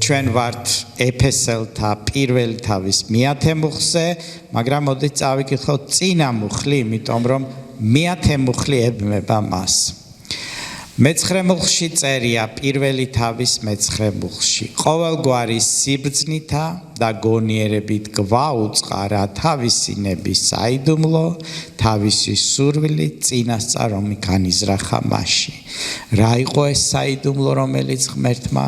ჩვენ ვართ ეფესელთა პირველი თავის მეათე მუხლზე, მაგრამ მოდით წავიკითხოთ წინა მუხლი, იმიტომ რომ მეათე მუხლი ებმება მას. მეცხრე მუხლში წერია პირველი თავის მეცხრე მუხლში. ყოველგვარი სიბრძნითა და გონიერებით გვაუწყარა თავისი ნების საიდუმლო, თავისი სურვილი წინასწარ რომ განიზრახა მასში. რა იყო ეს საიდუმლო, რომელიც ღმერთმა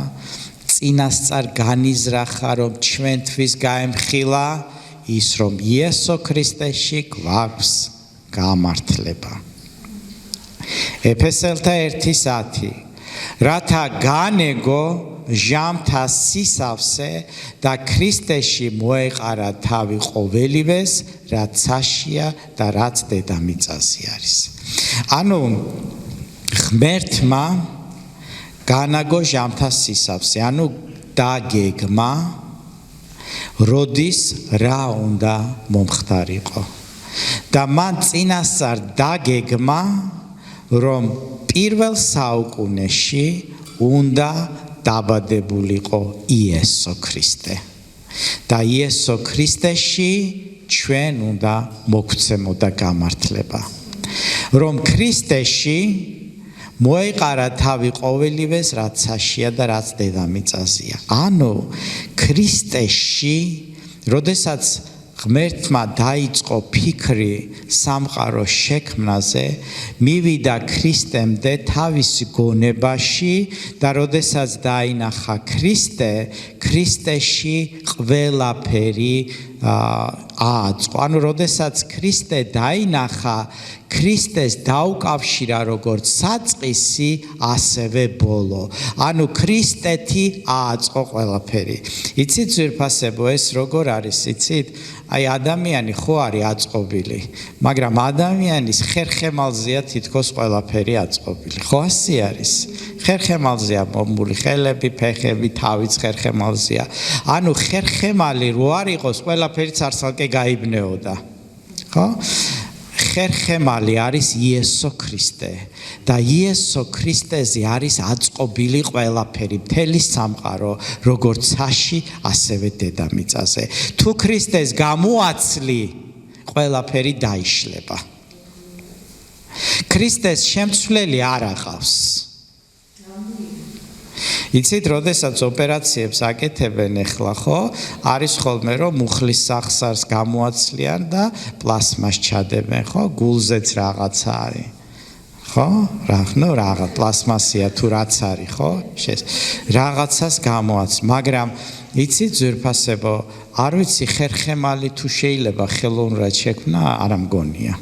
წინასწარ განიზრახა, რომ ჩვენთვის გაემხილა ის, რომ იესო ქრისტეში გვაქვს გამართლება. ეფესელთა 1:10 რათა განეგო ჟამთა სისავსე და ქრისტეში მოეყარა თავი ყოველივეს, რაც საშია და რაც დედამიწაზე არის. ანუ ღმერთმა განაგო ჟამთა სისავსე, ანუ დაგეგმა, როდის რა უნდა მომხდარიყო. და მან წინასწარ დაგეგმა, რომ პირველ საუკუნეში უნდა დაბადებულიყო იესო ქრისტე. და იესო ქრისტეში ჩვენ უნდა მოგვცემოდა გამართლება. რომ ქრისტეში მოეყარა თავი ყოველივეს, რაც საშია და რაც დედამიწაზეა. ანუ ქრისტეში, როდესაც ღმერთმა დაიწყო ფიქრი სამყაროს შექმნაზე, მივიდა ქრისტემდე თავისი გონებაში და როდესაც დაინახა ქრისტე, ქრისტეში ყველაფერი ააწყო. ანუ როდესაც ქრისტე დაინახა, ქრისტეს დაუკავშირა როგორც საწყისი, ასევე ბოლო. ანუ ქრისტეთი ააწყო ყველაფერი. იცით ძვირფასებო, ეს როგორ არის, იცით? აი ადამიანი ხო არის აწყობილი, მაგრამ ადამიანის ხერხემალზეა თითქოს ყველაფერი აწყობილი. ხო ასე არის? ხერხემალზეა მომული ხელები, ფეხები, თავიც ხერხემალზეა. ანუ ხერხემალი რო არ იყოს, ყველაფერი ცარცალკე გაიბნეოდა. ხო? ხერხემალი არის იესო ქრისტე და იესო ქრისტეზე არის აწყობილი ყველაფერი, მთელი სამყარო, როგორც საში, ასევე დედამიწაზე. თუ ქრისტეს გამოაცლი, ყველაფერი დაიშლება. ქრისტეს შემცვლელი არ აღავს. იცით, როდესაც ოპერაციებს აკეთებენ ახლა, ხო? არის ხოლმე, რომ მუხლის სახსარს გამოაცლიან და პლასმას ჩადებენ, ხო? გულზეც რაღაცა არის. ხო? რაღაც პლასმასია თუ რაც არის, ხო? რაღაცას გამოაცლ, მაგრამ იცით ძვირფასებო, არ ვიცი ხერხემალი თუ შეიძლება ხელოვნურად შექმნა, არ მგონია.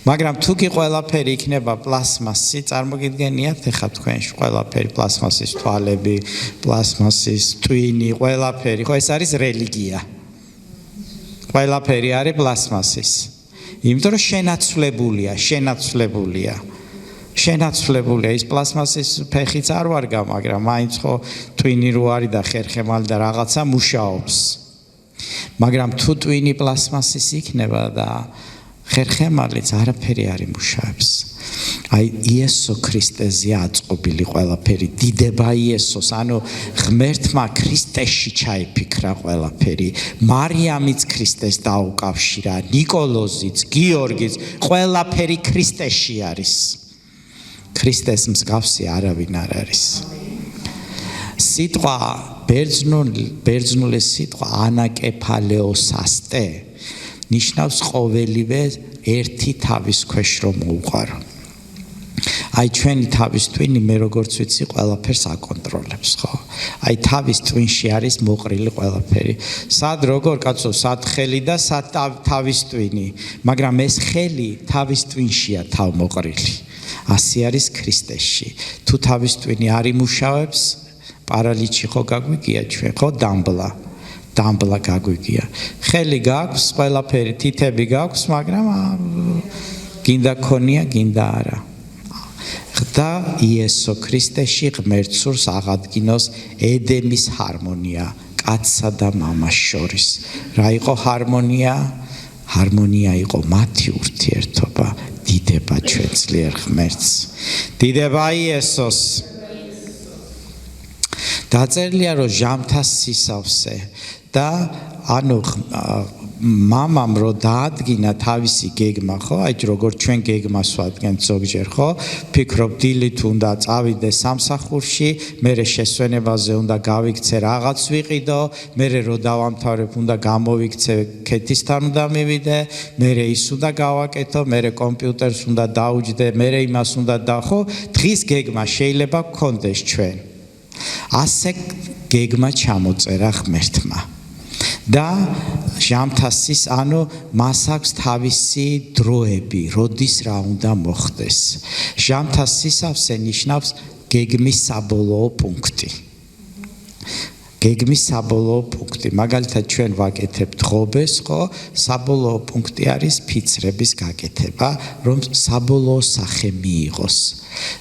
მაგრამ თუ კი ყველაფერი იქნება პლასმასი, წარმოგიდგენიათ ახლა თქვენში ყველაფერი პლასმასის თვალები, პლასმასის ტვინი, ყველაფერი, ხო ეს არის რელიგია. ყველაფერი არის პლასმასის. იმიტომ რომ შენაცვლებულია. ის პლასმასის ფეხიც არ ვარგა, მაგრამ მაინც ხო ტვინი რო არის და ხერხემალი და რაღაცა მუშაობს. მაგრამ თუ ტვინი პლასმასის იქნება და ხერხემალიც არაფერი არ იმუშავებს. აი იესო ქრისტეზე აწყობილი ყველაფერი, დიდება იესოს, ანუ ღმერთმა ქრისტეში ჩაიფიქრა ყველაფერი. მარიამიც ქრისტეს დაუკავშირა, ნიკოლოზიც, გიორგიც, ყველაფერი ქრისტეში არის. ქრისტეს მსგავსი არავინ არ არის. სიტყვა ბერძნული სიტყვა ანაკეფალეოსასტე ნიშნავს ყოველივე ერთი თავის ქვეშ რომ მოუყარო. აი ჩვენი თავის ტვინი მე როგორც ვიცი ყველაფერს აკონტროლებს, ხო? აი თავის ტვინში არის მოყრილი ყველაფერი. სად როგორ კაცო, სად ხელი და სად თავის ტვინი, მაგრამ ეს ხელი თავის ტვინშია თავმოყრილი. ასე არის ქრისტეში. თუ თავის ტვინი არ იმუშავებს, პარალიჩი ხო გაგვიგია ჩვენ, ხო დამბლა გაგვიგია. ხელი გაქვს, ყველაფერი, თითები გაქვს, მაგრამ გინდა ქონია, გინდა არა. და იესო ქრისტეში ღმერთს სურს აღადგინოს ედემის ჰარმონია კაცსა და მამას შორის. რა იყო ჰარმონია? ჰარმონია იყო მათი ურთიერთობა, დიდება ჩვენ ძლიერ ღმერთს. დიდება იესოს. დაწერილია რომ ჟამთას სისავსე და ანუ მამამ რო დაადგინა თავისი გეგმა, ხო? აი როგორ ჩვენ გეგმას ვადგენთ ზოგჯერ, ხო? ფიქრობ დილით უნდა წავიდე სამსახურში, მერე შესვენებაზე უნდა გავიქცე რაღაც ვიყიდო, მერე რო დავამთავრებ უნდა გამოვიქცე ქეთისთან უნდა მივიდე, მერე ის უნდა გავაკეთო, მერე კომპიუტერს უნდა დაუჯდე, მერე იმას უნდა ხო? დღის გეგმა შეიძლება გქონდეს ჩვენ. ასე გეგმა ჩამოწერა ღმერთმა. და ჟამთასის ანუ მას აქვს თავისი დროები, როდის რა უნდა მოხდეს. ჟამთას სისავსე ნიშნავს გეგმის საბოლოო პუნქტი. გეგმის საბოლოო პუნქტი. მაგალითად ჩვენ ვაკეთებთ ღობეს, ხო? საბოლოო პუნქტი არის ფიცრების გაკეთება, რომ საბოლოო სახე მიიღოს.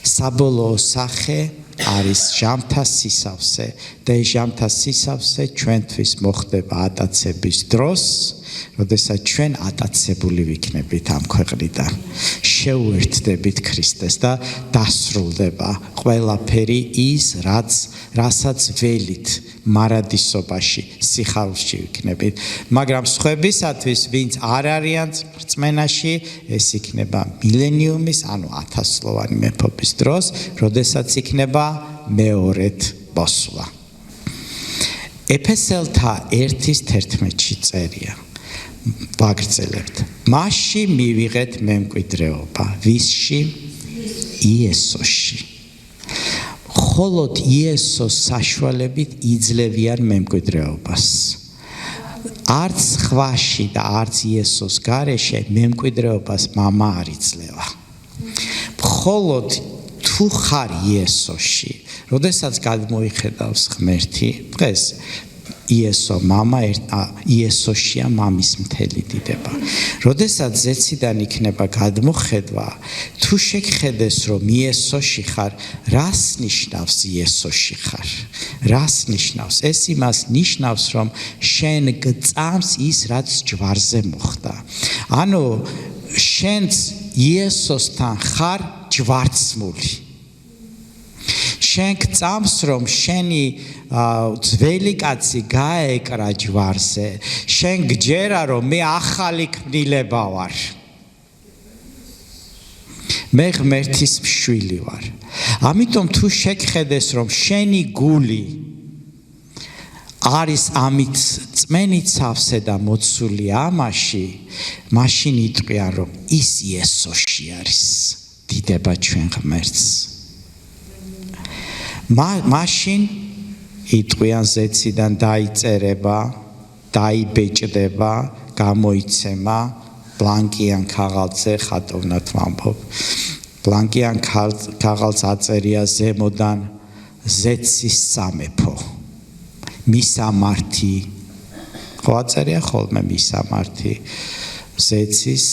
საბოლოო სახე არის ჟამთას სისავსე და ჟამთას სისავსე ჩვენთვის მოხდება ატაცების დროს, როდესაც ჩვენ ატაცებული ვიქნებით ამ ქვეყნიდან. შევუერთდებით ქრისტეს და დასრულდება ყველაფერი ის, რასაც ველით მარადისობაში, სიხარულში ვიქნებით. მაგრამ სხვებისათვის, ვინც არ არიან რწმენაში, ეს იქნება მილენიუმის, ანუ 1000-ლოვანი მეფობის დროს, როდესაც იქნება მეორედ მოსვლა. ეფესელთა 1:11-ში წერია. ვაგრძელებთ. მასში მივიღეთ მემკვიდრეობა, ვისში? იესოში. მხოლოდ იესოს საშუალებით იძლევიან მემკვიდრეობას. არც ხვაში და არც იესოს გარეშე მემკვიდრეობას მამა არ იძლევა. მხოლოდ თუ ხარ იესოში, როდესაც გადმოიხედავს ღმერთი, დღეს იესო მამა იესოშია მამის მთელი დიდება. როდესაც ზეციდან იქნება გადმოხედვა, თუ შეგხედეს რომ იესოში ხარ, რას ნიშნავს იესოში ხარ? რას ნიშნავს? ეს იმას ნიშნავს, რომ შენ გწამს ის, რაც ჯვარზე მოხდა. ანუ შენც იესოსთან ხარ ჯვარცმული. შენ გწამს რომ შენი ძველი კაცი გაეკრა ჯვარზე, შენ გჯერა რომ მე ახალი ქმნილება ვარ. მე ღმერთის მშვილი ვარ. ამიტომ თუ შეგხედეს რომ შენი გული არის ამით წმენით სავსე და მოცული ამაში, მაშინ იტყვიან რომ ის იესოში არის დიდება ჩვენ ღმერთს. მაშინ იტყვიან ზეციდან დაიწერება, დაიბეჭდება, გამოიცემა ბლანკიან ქაღალდზე, ხატოვნად ვამბობ. ბლანკიან ქაღალდს აწერია ზემოდან ზეცის სამეფო. მისამართი. ხო აწერია ხოლმე მისამართი. ზეცის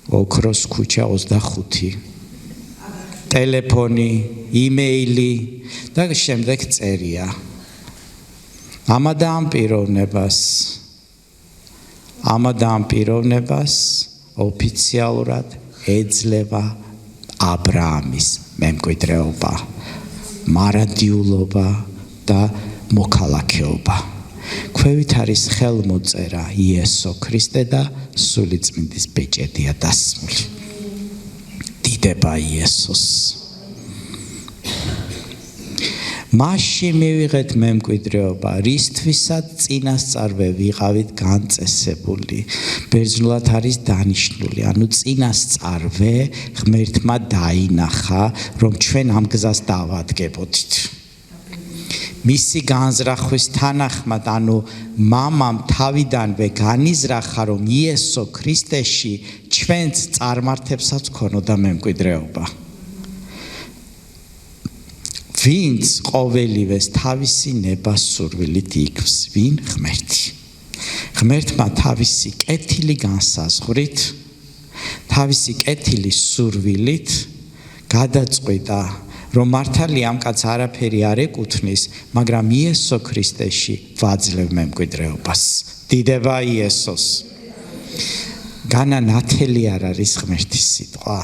ოქროს ქუჩა 25. ტელეფონი, იმეილი და შემდეგ წერია. ამადა ამ პიროვნებას ოფიციალურად ეძლევა აბრაამის მემკვიდრეობა, მარადიულობა და მოქალაქეობა. ქვევით არის ხელმოწერა იესო ქრისტე და სულიწმინდის ბეჭედია დასმული. დიდება იესოს. მასში მივიღეთ მემკვიდრეობა, რისთვისაც წინასწარვე ვიყავით განწესებული. ბერძნულად არის დანიშნული, ანუ წინასწარვე ღმერთმა დაინახა, რომ ჩვენ ამ გზას დავადგებოდით. მისი განზრახვის თანახმად, ანუ მამამ თავიდანვე განიზრახა, რომ იესო ქრისტეში ჩვენც წარმართებსაც ქონოდა მემკვიდრეობა. ვინც ყოველივეს თავისი ნებასურვილით იქს, ვინ? ღმერთი. ღმერთმა თავისი კეთილი განსაზღვრით, თავისი კეთილი სურვილით გადაწყვიტა, რომ მართალია ამ კაცს არაფერი არ ეკუთვნის, მაგრამ იესო ქრისტეში ვაძლევ მემკვიდრეობას. დიდება იესოს. განა ნათელი არ არის ღმერთის სიტყვა.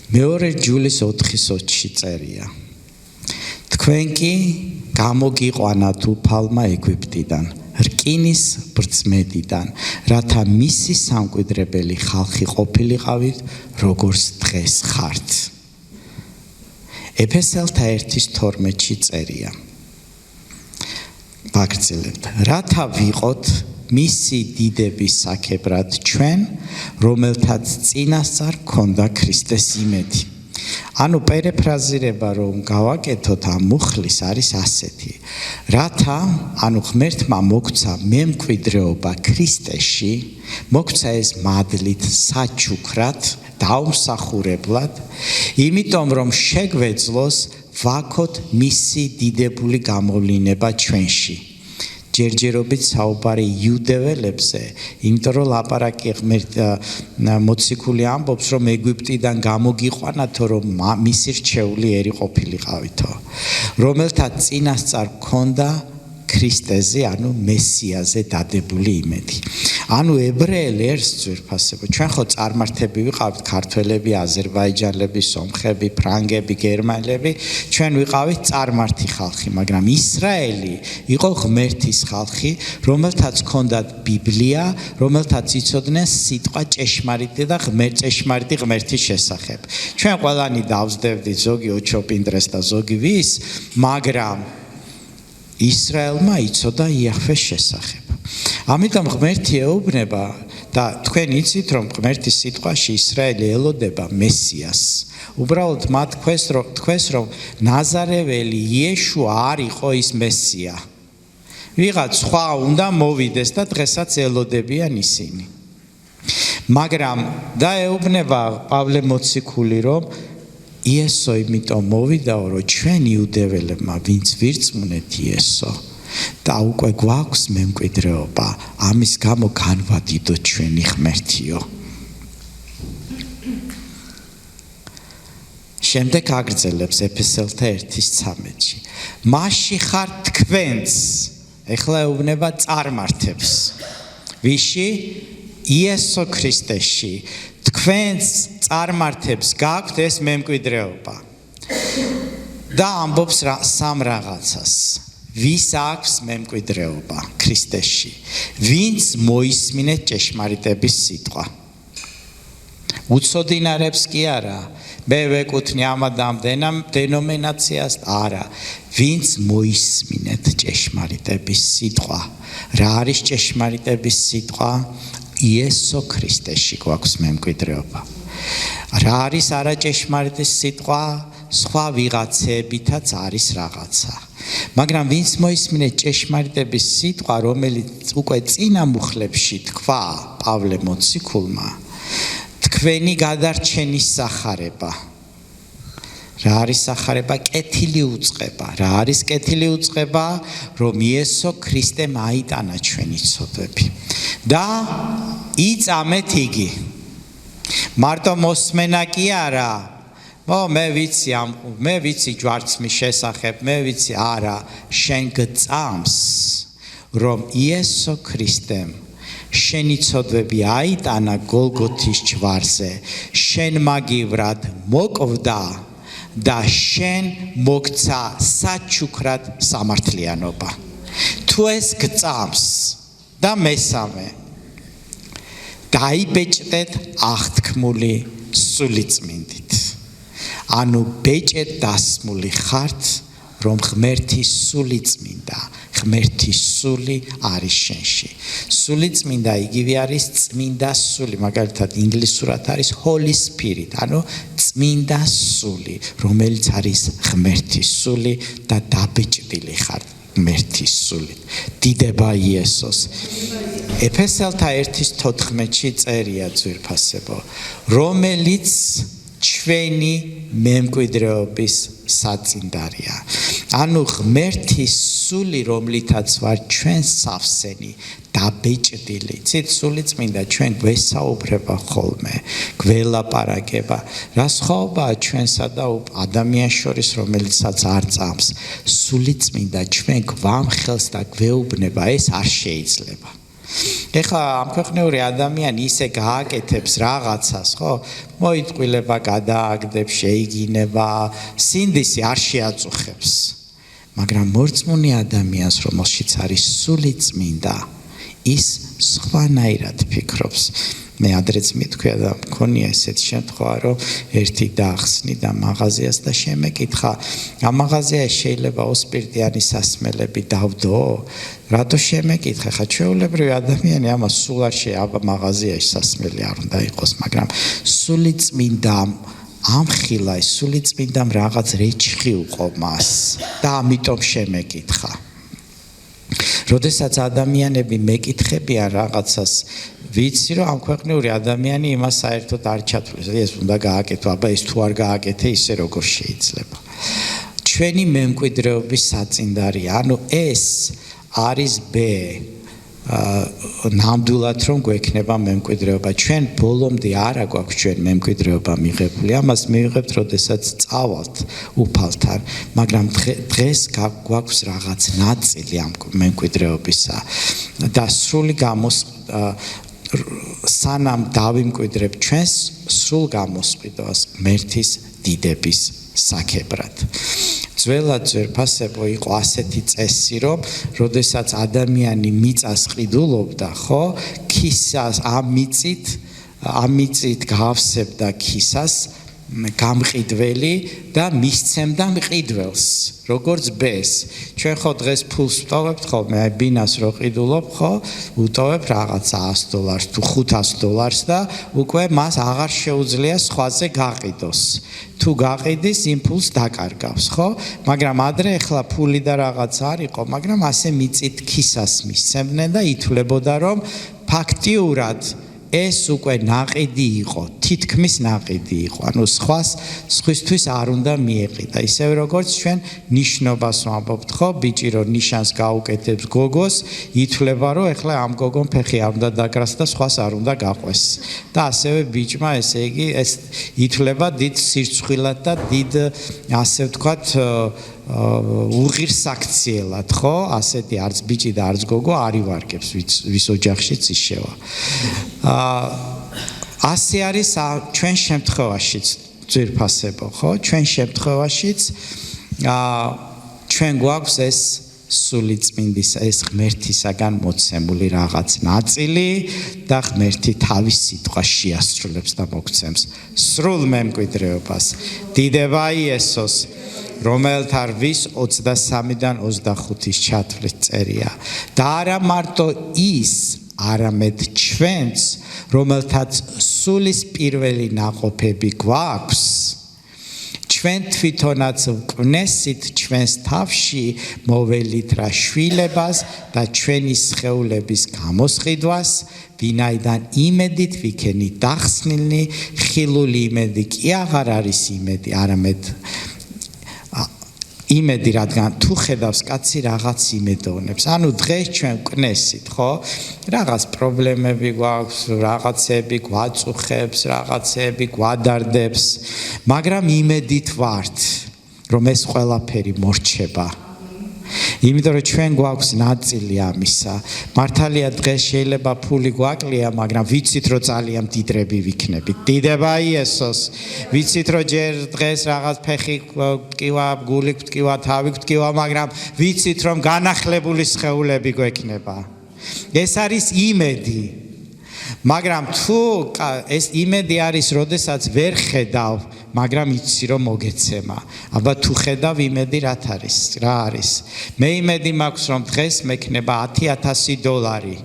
მეორე ჯულის 4:20-ში წერია. თქვენ კი გამოგიყვანათ უფალმა ეგვიპტიდან, რკინის ბრძმედიდან, რათა მისი სამკვიდრებელი ხალხი ყოფილიყავით, როგორც დღეს ხართ. ეფესელთა 1:12-ში წერია. ვაგრძელებთ, რათა ვიყოთ მისი დიდების საქებრად ჩვენ, რომელთაც წინასწარ ჰქონდა ქრისტეს იმედი. ანუ პერეფრაზირება რომ გავაკეთოთ ამ მუხლის არის ასეთი. რათა, ანუ ღმერთმა მოგცა მემკვიდრეობა ქრისტეში, მოგცა ეს მადლით, საჩუქრად, დაუმსახურებლად, იმიტომ რომ შეგვეძლოს ვაქოთ მისი დიდებული გამოვლინება ჩვენში. ჯერჯერობით საუბარი იუდეველებზე, იმიტომ რომ ლაპარაკი მოციქული ამბობს, რომ ეგვიპტიდან გამოგიყვანათო, რომ მისი რჩეული ერი ყოფილიყავითო, რომელთა წინასწარ ჰქონდა ქრისტეზე, ანუ მესიაზე დადებული იმედი. ანუ ებრაელი ერთს ძვირფასებო, ჩვენ ხო წარმართები ვიყავით, ქართველები, აზერბაიჯანელები, სომხები, ფრანგები, გერმანელები, ჩვენ ვიყავით წარმართი ხალხი, მაგრამ ისრაელი იყო ღმერთის ხალხი, რომელთაც ჰქონდათ ბიბლია, რომელთაც იცოდნენ სიტყვა ჭეშმარიტი და ჭეშმარიტი ღმერთის შესახებ. ჩვენ ყველანი დავსდევდით ზოგი ოჩოპინდრეს და ზოგი ვის, მაგრამ ისრაელმა იცოდა იაჰვეს შესახებ. ამიტომ ღმერთი ეუბნება და თქვენ იცით რომ ღმერთის სიტყვაში ისრაელი ელოდება მესიას. უბრალოდ მათ თქვეს რომ ნაზარეველი იეშუა არ იყო ის მესია. ვიღაც სხვა უნდა მოვიდეს და დღესაც ელოდებიან ისინი. მაგრამ დაეუბნება პავლე მოციქული რომ იესო იმიტომ მოვიდაო რომ ჩვენ იუდეველებმა ვინც ვირწმუნეთ იესო და უკვე გვაქვს მემკვიდრეობა, ამის გამო განვადიდოთ ჩვენი ღმერთიო. შემდეგ აგრძელებს ეფესელთა 1:13-ში. მასში ხარ თქვენც, ეხლა ეუბნება წარმართებს. ვიში? იესო ქრისტეში. თქვენც წარმართებს გაქვთ ეს მემკვიდრეობა. და ამბობს სამ რაღაცას. ვის აქვს მემკვიდრეობა ქრისტეში? ვინც მოისმინეთ ჭეშმარიტების სიტყვა. უცოდინარებს კი არა, მე ვეკუთვნი ამადამ დენომინაციას, არა, ვინც მოისმინეთ ჭეშმარიტების სიტყვა. რა არის ჭეშმარიტების სიტყვა? იესო ქრისტეში გვაქვს მემკვიდრეობა. რა არის არაჭეშმარიტის სიტყვა? სხვა ვიღაცებითაც არის რაღაცა. მაგრამ ვინც მოისმინეთ ჭეშმარიტების სიტყვა, რომელიც უკვე წინა მუხლებში თქვა პავლე მოციქულმა, თქვენი გადარჩენის სახარება. რა არის სახარება? კეთილი უწყება. რა არის კეთილი უწყება? რომ იესო ქრისტემ აიტანა ჩვენი ცოდვები და იწამეთ იგი. მარტო მოსმენა კი არა. მე ვიცი ჯვარცმის შესახებ, მე ვიცი, არა, შენ გწამს, რომ იესო ქრისტემ შენი ცოდვები აიტანა გოლგოთის ჯვარზე, შენ მაგივრად მოკვდა და შენ მოგცა საჩუქრად სამართლიანობა. თუ ეს გწამს და მესამე, დაიბეჭდეთ აღთქმული სულიწმინდით. ანუ ბეჭედ დასმული ხართ, რომ ღმერთის სული წმინდა, ღმერთის სული არის შენში. სული წმინდა იგივე არის წმინდა სული, მაგალითად ინგლისურად არის Holy Spirit, ანუ წმინდა სული, რომელიც არის ღმერთის სული და დაბეჭდილი ხართ ღმერთის სულით. დიდება იესოს. ეფესელთა 1:14-ში წერია ძვირფასებო, რომელიც ჩვენი მემკვიდრეობის საწინდარია. ანუ ღმერთის სული, რომლითაც ვარ ჩვენ სავსენი, დაბეჭდილი. ცით სული წმინდა ჩვენ გვესაუბრება ხოლმე, გველაპარაკება. რა სხვაობაა ჩვენსა და ადამიანს შორის, რომელიცაც არ წამს. სული წმინდა ჩვენ გვამხელს და გვეუბნება, ეს არ შეიძლება. ეხლა ამ ქვეყნიური ადამიანი ისე გააკეთებს რაღაცას, ხო? მოიტყვილება, გადააგდებს, შეიგინება, სინდისი არ შეაწუხებს. მაგრამ მორწმუნე ადამიანს, რომელშიც არის სული წმინდა, ის სხვანაირად ფიქრობს. მე ადრეც მithქვია და მქონია ესეთი შემთხვევა, რომ ერთი დაახსნიდა მაღაზიას და შემეკითხა, ამ მაღაზიაში შეიძლება ოსპირტიანი სასმელები დავდო? რატო შემეკითხე? ხა ჩვეულებრივი ადამიანი ამას სულ არ შეაბა მაღაზიაში სასმელი არ უნდა იყოს, მაგრამ სული წმინდა ამხილა, სული წმინდამ რაღაც რეჩხი უყო მას და ამიტომ შემეკითხა. როდესაც ადამიანები მეკითხებიან რაღაცას, ვიცი რომ ამ ქვეყნიური ადამიანი იმას საერთოდ არ ჩათვლის, ეს უნდა გააკეთო, აბა ეს თუ არ გააკეთე, ისე როგორ შეიძლება. ჩვენი მემკვიდრეობის საწინდარია, ანუ ეს არის ნამდვილად რომ გვექნება მემკვიდრეობა. ჩვენ ბოლომდე არა გვაქვს ჩვენ მემკვიდრეობა მიღებული. ამას მივიღებთ, როდესაც წავალთ უფალთან, მაგრამ დღეს გვაქვს რაღაც ნაწილი ამ მემკვიდრეობისა და სრული სანამ დავიმკვიდრებთ ჩვენს სრულ გამოსყიდვას ღმერთის დიდების საკებრად. ძველად ძვირფასებო იყო ასეთი წესი, რომ როდესაც ადამიანი მიწას ყიდულობდა, ხო, ქისას ამ მიწით გაავსებდა ქისას გამყიდველი და მისცემდა მყიდველს, როგორც ბეს. ჩვენ ხო დღეს ფულს ვტოვებთ, ხო, მე ბინას რო ყიდულობ, ხო, ვუტოვებ რაღაც $100 თუ $500 და უკვე მას აღარ შეუძლია სხვაზე გაყიდოს. თუ გაყიდის, იმ ფულს დაკარგავს, ხო? მაგრამ ადრე ახლა ფული და რაღაც არ იყო, მაგრამ ასე მიწით ქისას მისცემდნენ და ითვლებოდა, რომ ფაქტიურად ეს უკვე ნაყიდი იყო, თითქმის ნაყიდი იყო. ანუ სხვისთვის არ უნდა მიეყიდა. ისევ როგორც ჩვენ ნიშნობას ვამბობთ, ხო, ბიჭი რო ნიშანს გაუკეთებს გოგოს, ითვლება, რომ ეხლა ამ გოგომ ფეხი არ უნდა დაკრას და სხვას არ უნდა გაყვეს. და ასევე ბიჭმა, ესე იგი, ეს ითვლება დიდ სირცხვილად და დიდ, ასე ვთქვათ, უღირსაქციელად, ხო? ასეთი არც ბიჭი და არც გოგო არ ივარგებს, ვის ოჯახშიც ისევა. ასე არის ჩვენ შემთხვევაშიც ძვირფასებო, ხო? ჩვენ შემთხვევაშიც ჩვენ გვაქვს ეს სული წმინდის, ეს ღმერთისაგან მოცემული რაღაც ნაწილი და ღმერთი თავის სიტყვას შეასრულებს და მოგცემს სრულ მემკვიდრეობას. დიდება იესოს, რომელთა რვის 23-დან 25-ის ჩათვლის წერია. და არა მარტო ის, არამედ ჩვენც, რომელთაც სულის პირველი ნაყოფები გვაქვს, ჩვენ თვითონაც ვკვნესით ჩვენს თავში მოველით რა შვილებას და ჩვენი სხეულების გამოსყიდვას, ვინაიდან იმედით ვიქენით დახსნილნი, ხილული იმედი კი აღარ არის იმედი, არამედ იმედი, რადგან თუ ხედავს კაცი რაღაც იმედოვნებს. ანუ დღეს ჩვენ ვკნესით, ხო? რაღაც პრობლემები გვაქვს, რაღაცები გვაწუხებს, რაღაცები გვადარდებს, მაგრამ იმედით ვართ, რომ ეს ყველაფერი მორჩება. იმიტომ რომ ჩვენ გვაქვს ნაწილი ამისა. მართალია დღეს შეიძლება ფული გვაკლია, მაგრამ ვიცით რომ ძალიან მდიდრები ვიქნებით. დიდება იესოს. ვიცით რომ ჯერ დღეს რაღაც ფეხი გვტკივა, გული გვტკივა, თავი გვტკივა, მაგრამ ვიცით რომ განახლებული სხეულები გვექნება. ეს არის იმედი. მაგრამ თუ ეს იმედი არის, როდესაც ვერ ხედავ, მაგრამ იცი რომ მოგეცემა. აბა თუ ხედავ იმედი რა არის? მე იმედი მაქვს რომ დღეს მექნება $10,000.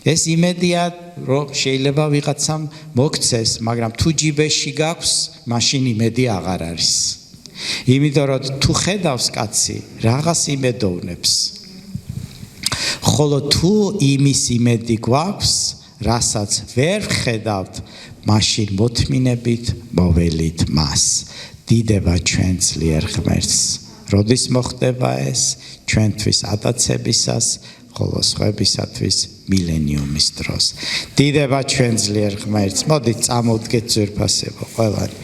ეს იმედია რომ შეიძლება ვიღაცამ მოგცეს, მაგრამ თუ ჯიბეში გაქვს, მაშინ იმედი აღარ არის. იმიტომ რომ თუ ხედავს კაცი, რაღაც იმედოვნებს. ხოლო თუ იმის იმედი გვაქვს, რასაც ვერ ხედავთ, მაშინ მოთმინებით მოველით მას. დიდება ჩვენ ძლიერ ღმერთს. როდის მოხდება ეს? ჩვენთვის ატაცებისას, ხოლო სხვებისათვის მილენიუმის დროს. დიდება ჩვენ ძლიერ ღმერთს. მოდით წამოვდგეთ ძვირფასებო ყველანი.